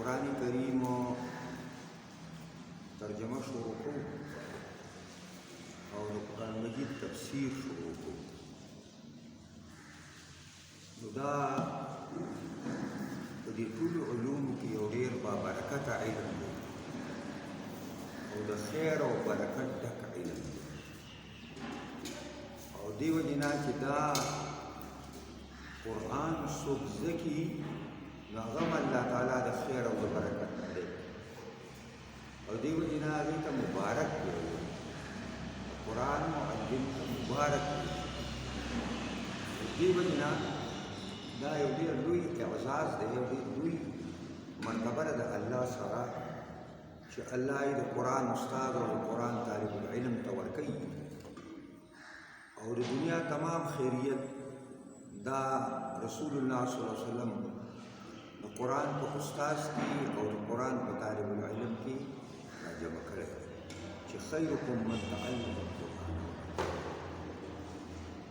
قرآن کریم ترجمه شروع کو او د قرآن مجید تفسیر شروع کو. نو دا په دې ټولو علومو کې یو ډېر بابرکته علم دی او د خیر او برکت ډک علم دی او دې وجې نه چې دا قرآن څوک زده کي نو هغه هم الله تعالی د خیر او د برکت نه دی او دې وجې نه هغې ته مبارک دی. قرآن معلم ته مبارک دی. دې وجې نه دا یو ډېر لوی اعزاز دی، یو ډېر لوی مرتبه ده د الله سره چې الله یې د قرآن استاد او د قرآن طالب العلم ته ورکوي او د دنیا تمام خیریت دا رسول الله صلی الله علیه وسلم د قرآن په استاذ کې او د قرآن په طالب العلم کې راجمع کړی چې خیرکم من تعلم القرآن.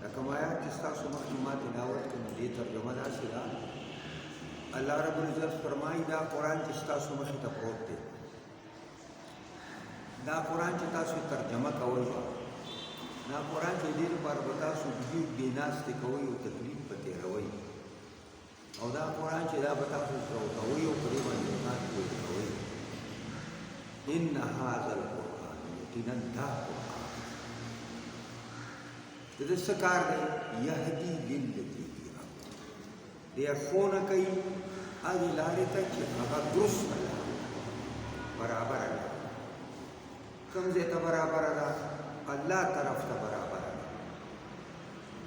لکه آیات چې ستاسو مخکې ما تلاوت کړم دې ترجمه داسې ده. الله رب العزت فرمایي دا قرآن چې ستاسو مخې ته پروت دی، دا قرآن چې تاسو ترجمه کوئ، دا قرآن چې دې لپاره به تاسو بې ناستې کوئ او تکلیف به تېروئ، او دا قرآن چې دا به تاسو سروتوئ او پرې باندې کار کوئ. ان هذا القرآن یقینا دا قرآن د دې څه کار دی؟ یهدي للتي هي اقوم، دی ښوونه کوي هغې لارې ته چې هغه درسته ده، برابره ده. کوم ځای ته برابره ده؟ الله طرف ته برابره ده،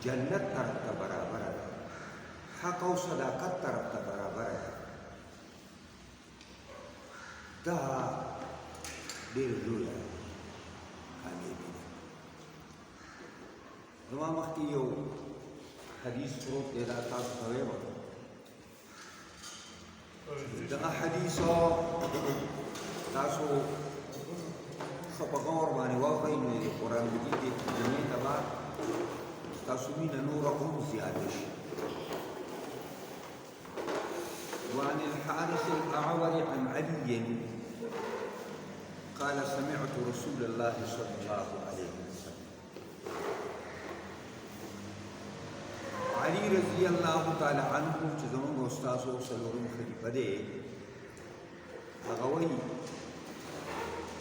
جنت طرف ته برابره ده، حق او صداقت طرف ته برابره ده. دا ډېر لویه کامیابي ده. زما مخکې یو حدیث پروت دی، دا تاسو ته وایم. دغه حدیث تاسو ښه په غور باندې واورئ نو د قرآن مجید د ترجمې ته به ستاسو مینه نوره هم زیاته شي. وعن الحارث الأعور عن علي قال سمعت رسول الله صلى الله عليه وسلم. علي رضی الله تعالی عنه چې زموږ استاد او څلورم خلیفه دی، هغه وایي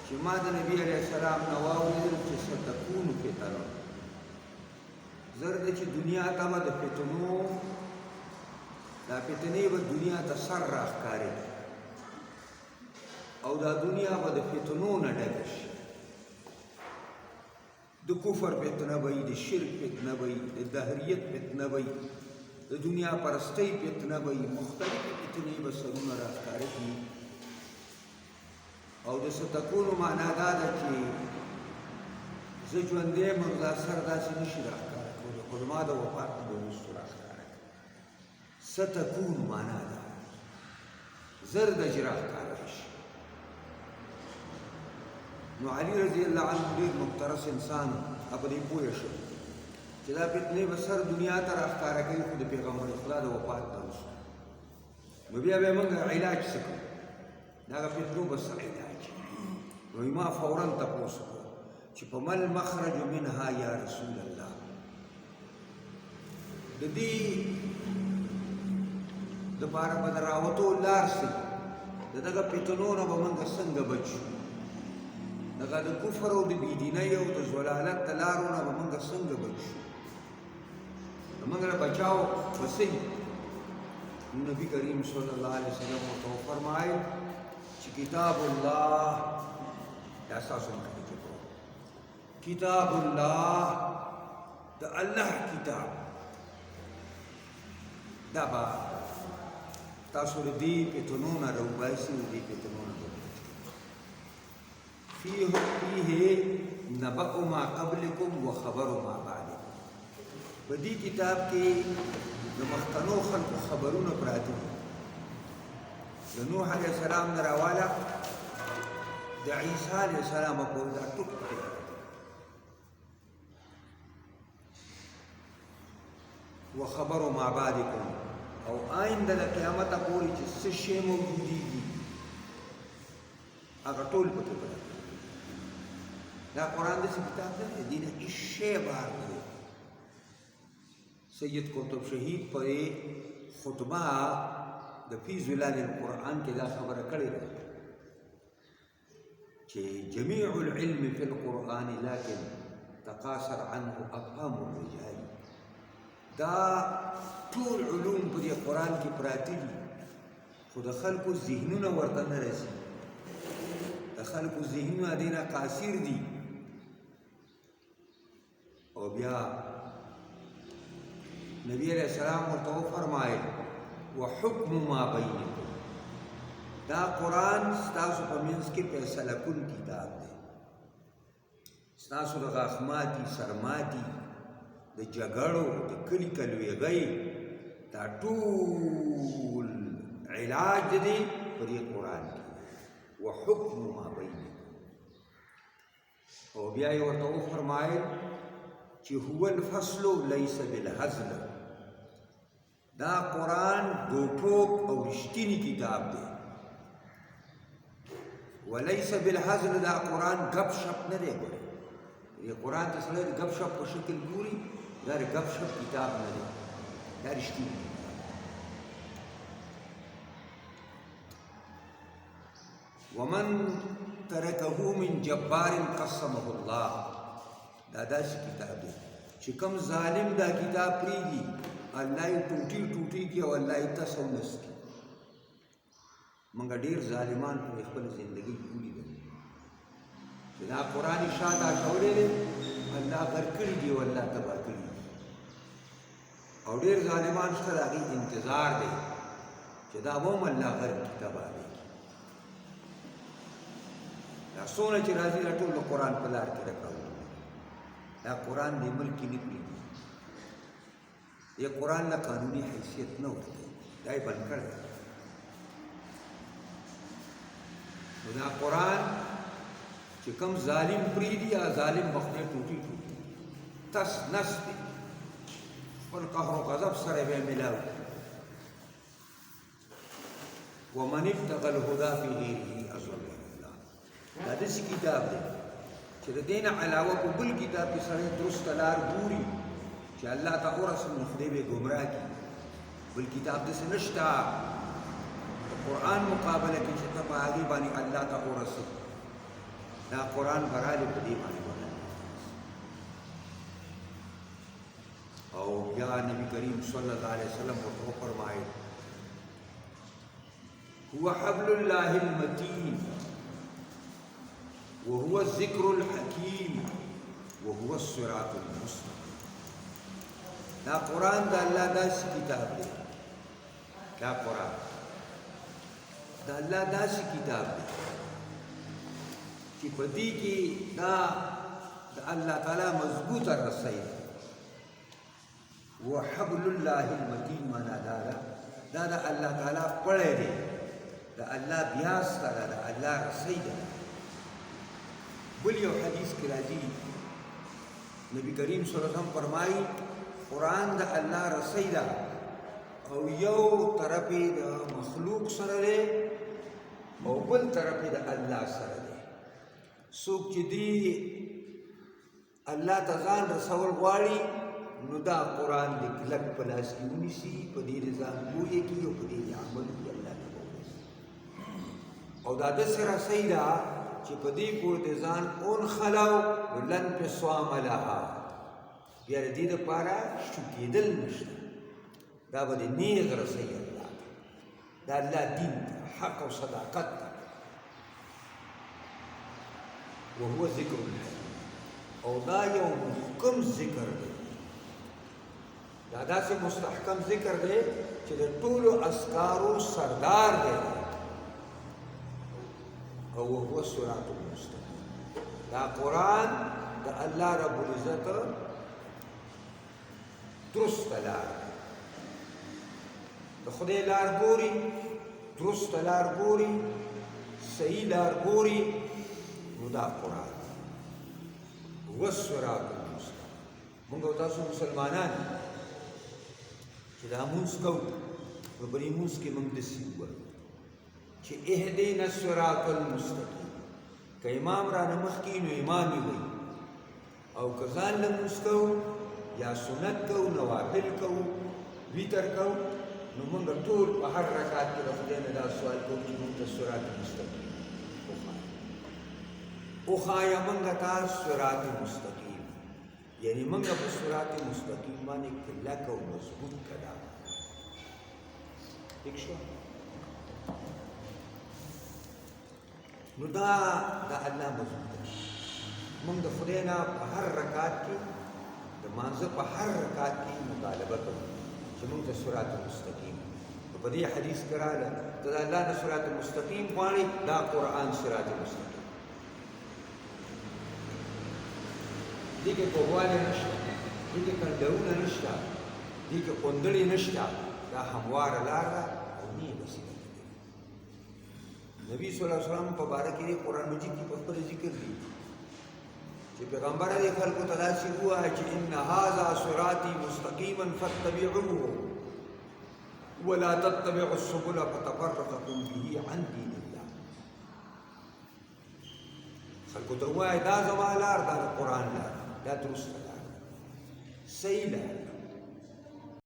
چې ما د نبي علیه السلام نه واورېدل چې ستکون فتنه، زر ده چې دنیا ته به د فتنو دا فتنې به دنیا ته سر راښکاري او دا دنیا به د فتنو نه ډکه شي. د کفر فتنه به وي، د شرک فتنه به وي، د دهریت فتنه به وي، د دنیا پرستۍ فتنه به وي، مختلفې فتنې به سرونه راښکاره کړي. او د ستکونو معنا دا ده چې زه ژوندی یم او دا سر داسې نشي راښکاره کولی، خو زما د وفات نه به وروستو راښکاره کړي. ستکون معنا ده زر د چې راښکاره شي. نو علي رضی الله عنه ډېر مقترس انسان په دې پوه شو چې دا فتنې به سر دنیا ته راښکاره کوي، خو د پیغمبر خدا د وفات نه وروسته. نو بیا به یې موږ علاج څه کوو؟ د هغه فتنو به څه علاج؟ نو ما فورا تپوس وکړو چې په ما المخرج منها یا رسول الله، د دې دپاره به د راوتو لار څه وي؟ د دغه فتنو نه به موږ څنګه بچ شو؟ دغه د کفر او د بېدینۍ او د ضلالت د لارو نه به موږ څنګه بچ شو؟ نو موږ له بچاو به څه وي؟ نبي کریم صلی الله علیه وسلم ورته وفرمایل چې کتاب الله دا ستاسو مخکې کې پروت، کتاب الله د الله کتاب دا به تاسو له دې فتنو نه راوباسي او دې فتنو نه فيه نبأ ما قبلكم وخبر ما بعدكم. په دې کتاب کې د مخکنو خلکو خبرونه پراته دي، د نوح علیه السلام نه راواله د عیسی علیه السلام پورې دا ټوک پکې وخبر ما بعدكم، او آئنده د قیامته پورې چې څه شی موجودېږي هغه ټول پکې پراته دا قرآن داسې کتاب دی د دې نه هېڅ شی بار نه دی. سید قطب شهید په خطبه د فی ظلال القرآن کې دا خبره کړې ده چې جميع العلم في القرآن لكن تقاصر عنه افهام الرجال. دا ټول علوم په دې قرآن کې پراته دي خو د خلکو ذهنونه ورته نه رسي، د خلکو ذهنونه دې نه قاصر دي. او بیا نبی علیہ السلام ورته وفرمایل وحکم ما بینکم، دا قرآن ستاسو په منځ کې فیصله کن کتاب دی، ستاسو د غاښماتي سرماتي د جګړو د کلي کلوېغۍ دا ټول علاج دی په دې قرآن کې وحکم ما بینکم. او بیا یې ورته وفرمایل چې هو الفصل لیس بالهزل، دا قرآن دو ټوک او رښتینی کتاب دی. ولیس بالهزل، دا قرآن گپ شپ نه دی. ګوره دې قرآن ته سړی د گپ شپ په شکل ګوري، دا د گپ شپ کتاب نه دی، دا رښتینی کتاب. ومن ترکه من جبار قسمه الله، دا داسې کتاب دی چې کوم ظالم دا کتاب پرېږدي الله یې ټوټي ټوټي کړي او الله یې تس او نس کړي. موږ ډېر ظالمان په خپل زندګۍ کې ولیدل چې دا قرآن یې شاته اچولی دی، الله غر کړي دي او الله تباه کړي دي. او ډېر ظالمان شته د هغې انتظار دی چې دا به هم الله غر کړي تباه دی. دا څومره چې راځي دا ټول د قرآن په لار کې رکاوټ. دا قرآن دې ملک کې نه پرېږدي، دې قرآن له قانوني حیثیت نه ورکوي، دا یې بند کړی. نو دا قرآن چې کوم ظالم پرېږدي یا ظالم به خولې ټوټي ټوټي تس نس دی، خپل قهر و غضب سره به یې میلاو. ومن ابتغى الهدى في غیره اضله الله، دا داسې کتاب دی چې د دې نه علاوه په بل کتاب کې سړی درسته لار ګوري چې الله ته ورسوي نو خدای به یې ګمراه کړي. بل کتاب داسې نشته د قرآن مقابله کې چې ته په هغې باندې الله ته ورسوي. دا قرآن برالې په دې باندې او بیا نبی کریم صلی الله علیه وسلم ورته وفرمایل هو حبل الله المتین وهو الذکر الحکیم وهو الصراط المستقیم. دا قرآن دا الله داسې کتاب دی، دا قرآن دا الله داسې کتاب دی چې په دې کې دا د الله تعالی مضبوطه رسۍ ده. وحبل الله المتین معنا دا ده دا د الله تعالی پړی دی، د الله بیاس ده، د الله رسۍ ده. بل یو حدیث کې راځي نبی کریم صلی الله علیه وسلم فرمایي قرآن د الله رسۍ ده او یو طرف یې د مخلوق سره دی او بل طرف یې د الله سره دی. څوک چې دی الله ته ځان رسول غواړي نو دا قرآن د کلک په لاس کې ونیسي، په دې ځان پوهې کړي او په دې عمل وکړي، الله ته ووایي. او دا داسې رسۍ ده چې په دې پورې د ځان اون خلاو لن پسوام لها، بیا د دې دپاره شو کېدل نشته. دا به د نیغ رسۍ الله ته، دا الله دین ته، حق او صداقت ته. وهو ذکر الحکیم، او دا یو محکم ذکر دی، دا داسې مستحکم ذکر دی چې د ټولو اذکارو سردار دی. او هو الصراط المستقیم، دا قرآن د الله رب العزت درسته لار دی. د خدای لار ګوري، درسته لار ګوري، صحیح لار ګوري، نو دا قرآن هو الصراط المستقیم. موږ او تاسو مسلمانان چې دا مونځ کوو په دې مونځ کې موږ داسې ووایو چې اهدنا الصراط المستقیم، که امام را نمخ کی نو امامی وی او که ځان لمونځ کوو یا سنت کوو نوافل کوو ویتر کوو نو موږ ټول په هر رکعت کې د خدای نه دا سوال کوو چې موږ ته صراط مستقیم وښایه موږ ته صراط مستقیم یعنی موږ په صراط مستقیم باندې کلک او مضبوط کړه ٹھیک شو نو دا الله مضبوط موږ د خدای نه په هر رکعت کې د مانځه په هر رکعت کې مطالبه کوو چې موږ ته صراط مستقیم په دې حدیث کې راغله ته د الله نه صراط مستقیم غواړې دا قرآن صراط مستقیم دې کې کوواله نشته دې کې کنډونه نشته دې کې قندړې نشته دا همواره لار ده او نه وسیله نبی صلی الله علیه وسلم په باره کې قرآن مجید کې په خپل ذکر دی چې پیغمبر دې خلکو ته داسې ووایي چې ان هذا صراطي مستقیما فاتبعوه ولا تتبعوا السبل فتفرقكم به عن دين الله خلکو ته ووایي دا زما لار دا قرآن لار دا درسته لار صحیح لار